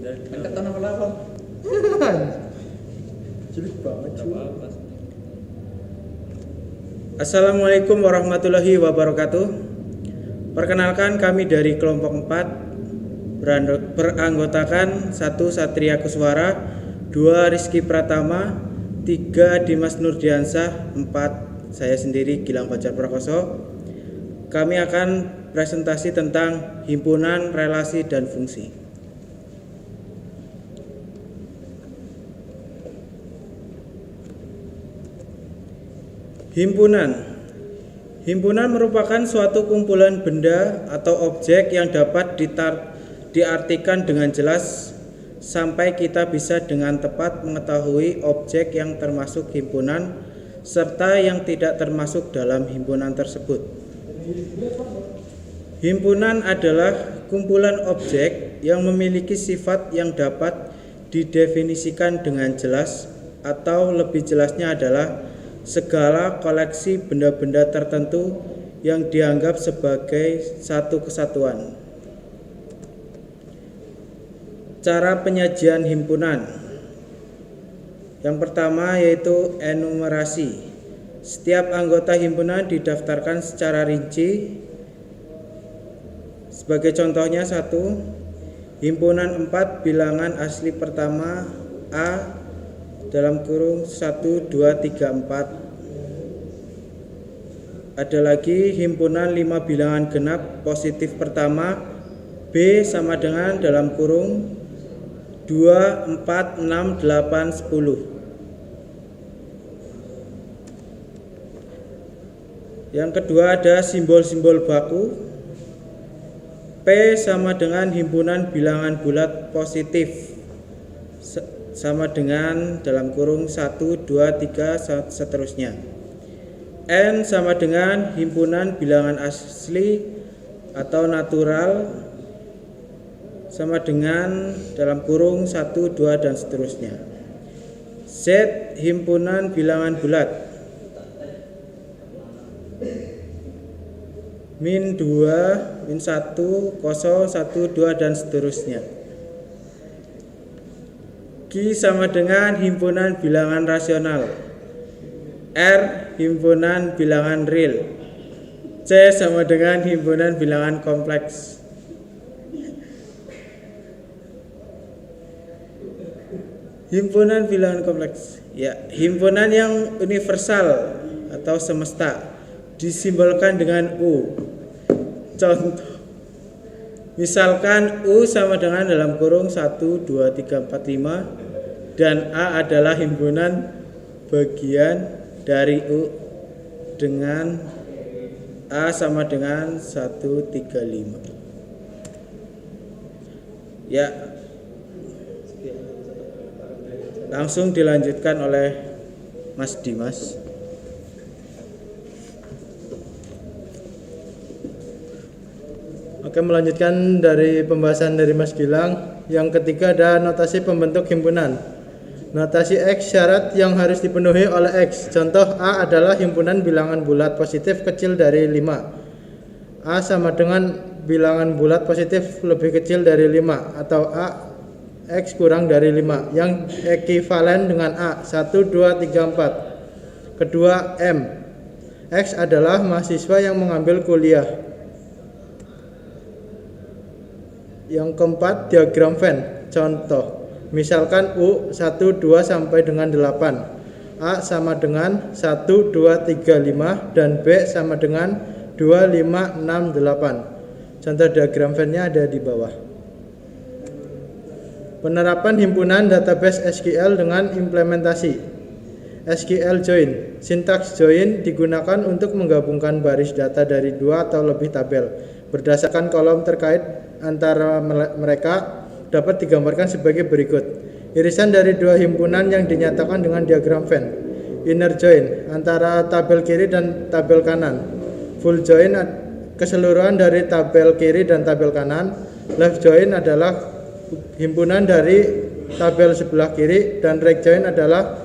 Keton apa? Cilik banget cuy. Assalamualaikum warahmatullahi wabarakatuh. Perkenalkan, kami dari kelompok 4 beranggotakan 1 Satria Kuswara, 2 Rizky Pratama, 3 Dimas Nurdiansah, 4 saya sendiri Gilang Fajar Prakoso. Kami akan presentasi tentang himpunan, relasi, dan fungsi. Himpunan merupakan suatu kumpulan benda atau objek yang dapat diartikan dengan jelas sampai kita bisa dengan tepat mengetahui objek yang termasuk himpunan serta yang tidak termasuk dalam himpunan tersebut. Himpunan adalah kumpulan objek yang memiliki sifat yang dapat didefinisikan dengan jelas, atau lebih jelasnya adalah segala koleksi benda-benda tertentu yang dianggap sebagai satu kesatuan. Cara penyajian himpunan. Yang pertama yaitu enumerasi. Setiap anggota himpunan didaftarkan secara rinci. Sebagai contohnya, 1. Himpunan 4 bilangan asli pertama A dalam kurung 1, 2, 3, 4. Ada lagi himpunan 5 bilangan genap positif pertama B sama dengan dalam kurung 2, 4, 6, 8, 10. Yang kedua ada simbol-simbol baku. P sama dengan himpunan bilangan bulat positif sama dengan dalam kurung 1, 2, 3, seterusnya. N sama dengan himpunan bilangan asli atau natural sama dengan dalam kurung 1, 2, dan seterusnya. Z himpunan bilangan bulat. Min 2, min 1, 0, 1, 2, dan seterusnya. Q sama dengan himpunan bilangan rasional. R himpunan bilangan real. C sama dengan himpunan bilangan kompleks. Himpunan bilangan kompleks. Ya, himpunan yang universal atau semesta disimbolkan dengan U. Contoh, misalkan U sama dengan dalam kurung 1, 2, 3, 4, 5, dan A adalah himpunan bagian dari U dengan A sama dengan 1, 3, 5. Ya, langsung dilanjutkan oleh Mas Dimas. Oke, melanjutkan dari pembahasan dari Mas Gilang. Yang ketiga ada notasi pembentuk himpunan. Notasi X, syarat yang harus dipenuhi oleh X. Contoh, A adalah himpunan bilangan bulat positif kecil dari 5. A sama dengan bilangan bulat positif lebih kecil dari 5, atau A X kurang dari 5 yang ekivalen dengan A 1, 2, 3, 4. Kedua, M. X adalah mahasiswa yang mengambil kuliah. Yang keempat, diagram Venn. Contoh, misalkan U 1, 2 sampai dengan 8. A sama dengan 1, 2, 3, 5 dan B sama dengan 2, 5, 6, 8. Contoh diagram Venn-nya ada di bawah. Penerapan himpunan database SQL dengan implementasi SQL join. Sintaks join digunakan untuk menggabungkan baris data dari 2 atau lebih tabel berdasarkan kolom terkait antara mereka dapat digambarkan sebagai berikut. Irisan dari 2 himpunan yang dinyatakan dengan diagram Venn. Inner join antara tabel kiri dan tabel kanan. Full join keseluruhan dari tabel kiri dan tabel kanan. Left join adalah himpunan dari tabel sebelah kiri dan right join adalah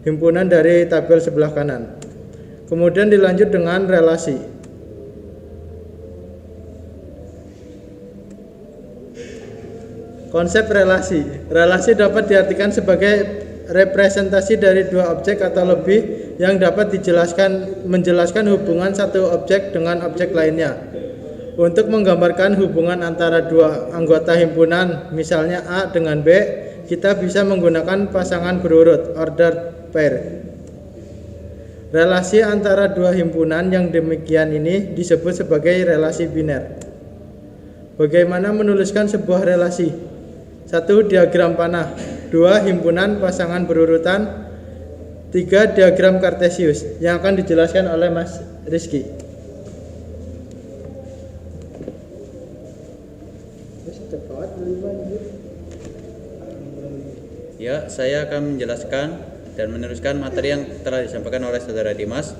himpunan dari tabel sebelah kanan. Kemudian dilanjut dengan relasi. Konsep relasi. Relasi dapat diartikan sebagai representasi dari dua objek atau lebih yang dapat menjelaskan hubungan satu objek dengan objek lainnya. Untuk menggambarkan hubungan antara dua anggota himpunan, misalnya A dengan B, kita bisa menggunakan pasangan berurut, ordered pair. Relasi antara dua himpunan yang demikian ini disebut sebagai relasi biner. Bagaimana menuliskan sebuah relasi? 1. Diagram panah. 2. Himpunan pasangan berurutan. 3. Diagram Kartesius yang akan dijelaskan oleh Mas Rizky. Ya, saya akan menjelaskan dan meneruskan materi yang telah disampaikan oleh Saudara Dimas.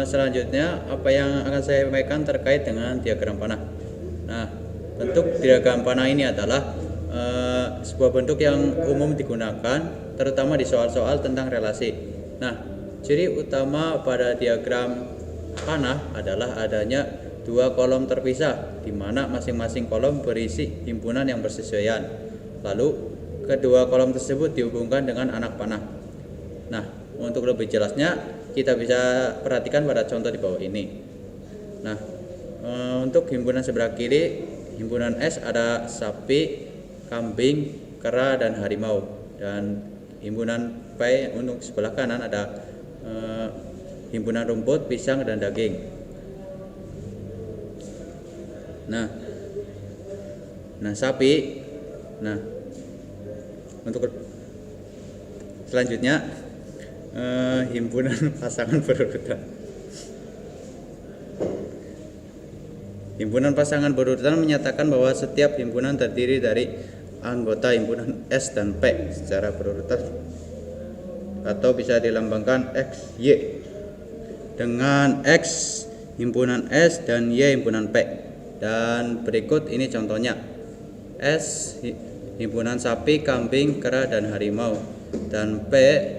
Selanjutnya apa yang akan saya sampaikan terkait dengan diagram panah. Nah, bentuk diagram panah ini adalah sebuah bentuk yang umum digunakan terutama di soal-soal tentang relasi. Nah, ciri utama pada diagram panah adalah adanya dua kolom terpisah di mana masing-masing kolom berisi himpunan yang bersesuaian. Lalu kedua kolom tersebut dihubungkan dengan anak panah. Nah, untuk lebih jelasnya kita bisa perhatikan pada contoh di bawah ini. Nah, untuk himpunan sebelah kiri, himpunan S ada sapi, kambing, kera, dan harimau. Dan himpunan P untuk sebelah kanan ada himpunan rumput, pisang, dan daging. Nah sapi. Nah, untuk selanjutnya himpunan pasangan berurutan. Himpunan pasangan berurutan menyatakan bahwa setiap himpunan terdiri dari anggota himpunan S dan P secara berurutan atau bisa dilambangkan X, Y dengan X himpunan S dan Y himpunan P. Dan berikut ini contohnya. S himpunan sapi, kambing, kera, dan harimau, dan P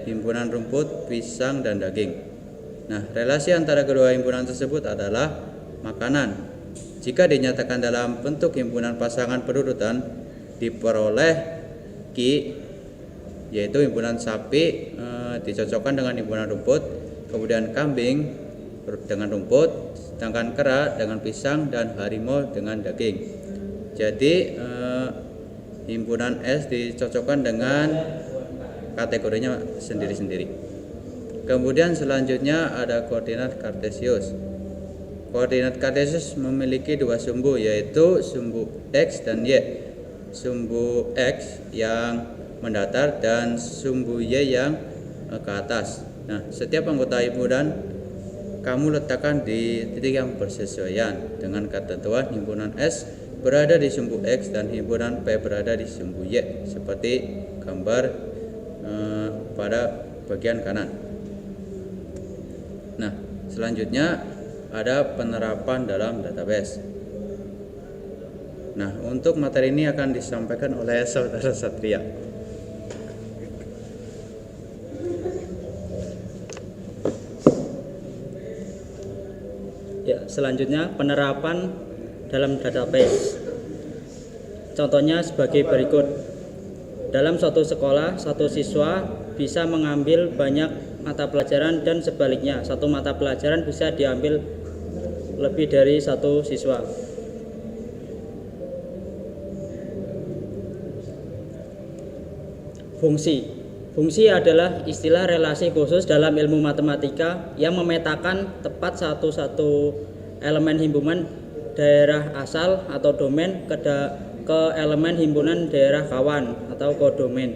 himpunan rumput, pisang, dan daging. Nah, relasi antara kedua himpunan tersebut adalah makanan. Jika dinyatakan dalam bentuk himpunan pasangan berurutan, diperoleh Q, yaitu himpunan sapi dicocokkan dengan himpunan rumput, kemudian kambing dengan rumput, sedangkan kera dengan pisang, dan harimau dengan daging. Jadi himpunan S dicocokkan dengan kategorinya sendiri-sendiri. Kemudian selanjutnya ada koordinat Kartesius. Koordinat Kartesius memiliki dua sumbu, yaitu sumbu X dan Y. Sumbu X yang mendatar dan sumbu Y yang ke atas. Nah, setiap anggota himpunan kamu letakkan di titik yang bersesuaian dengan ketentuan himpunan S berada di sumbu X dan himpunan P berada di sumbu Y, seperti gambar pada bagian kanan. Nah, selanjutnya ada penerapan dalam database. Nah, untuk materi ini akan disampaikan oleh Saudara Satria. Ya, selanjutnya penerapan dalam database. Contohnya sebagai berikut. Dalam suatu sekolah, satu siswa bisa mengambil banyak mata pelajaran dan sebaliknya, satu mata pelajaran bisa diambil lebih dari satu siswa. Fungsi adalah istilah relasi khusus dalam ilmu matematika yang memetakan tepat satu elemen himpunan daerah asal atau domain ke elemen himpunan daerah kawan atau kodomain.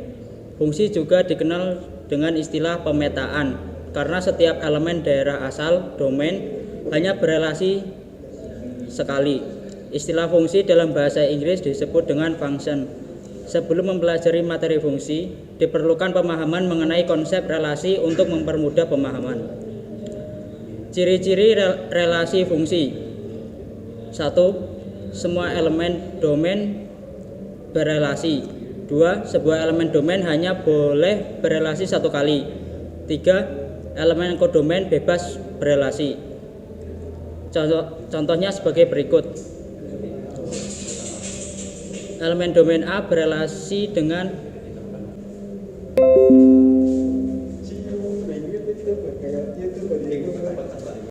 Fungsi juga dikenal dengan istilah pemetaan karena setiap elemen daerah asal domain hanya berelasi sekali. Istilah fungsi dalam bahasa Inggris disebut dengan function. Sebelum mempelajari materi fungsi, diperlukan pemahaman mengenai konsep relasi untuk mempermudah pemahaman. Ciri-ciri relasi fungsi. 1. Semua elemen domain berelasi. 2. Sebuah elemen domain hanya boleh berelasi satu kali. 3. Elemen kodomain bebas berelasi. Contohnya sebagai berikut. elemen domain A berelasi dengan